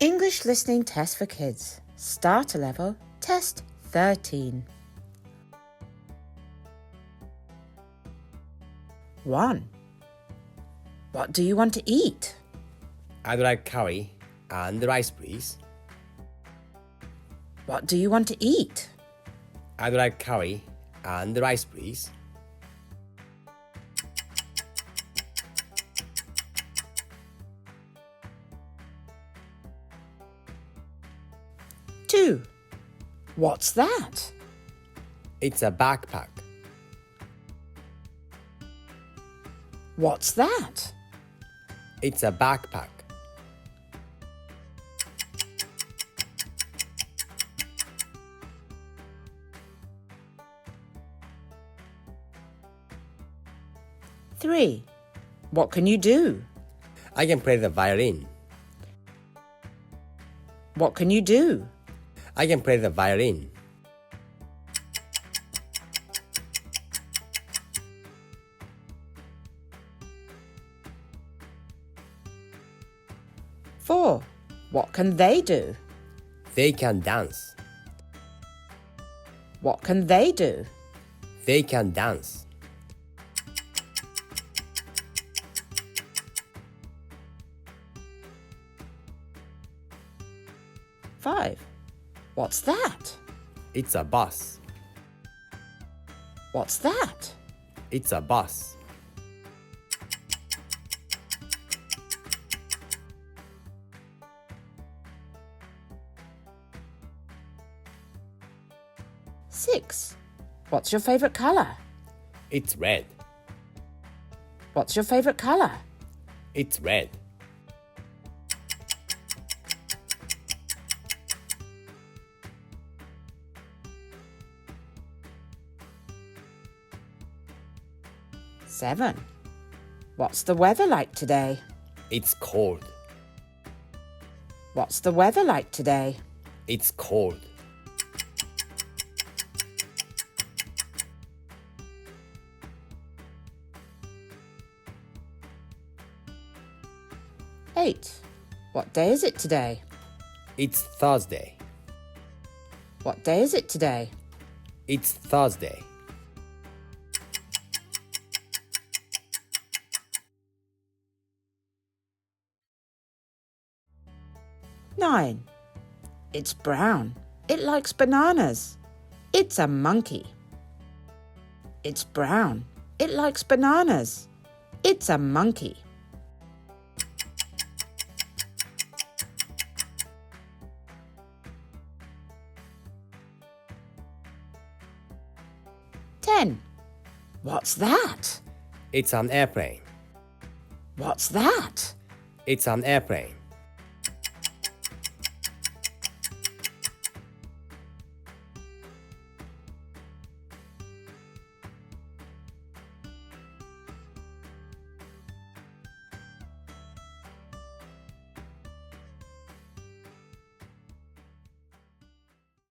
English listening test for kids. Starter level, test 13. 1. What do you want to eat? I'd like curry and rice, please. What do you want to eat? I'd like curry and rice, please. 2. What's that? It's a backpack. What's that? It's a backpack. 3. What can you do? I can play the violin. What can you do? I can play the violin. 4. What can they do? They can dance. What can they do? They can dance. 5. What's that? It's a bus. What's that? It's a bus. 6. What's your favorite color? It's red. What's your favorite color? It's red. 7. What's the weather like today? It's cold. What's the weather like today? It's cold. 8. What day is it today? It's Thursday. What day is it today? It's Thursday. 9. It's brown. It likes bananas. It's a monkey. It's brown. It likes bananas. It's a monkey. 10. What's that? It's an airplane. What's that? It's an airplane.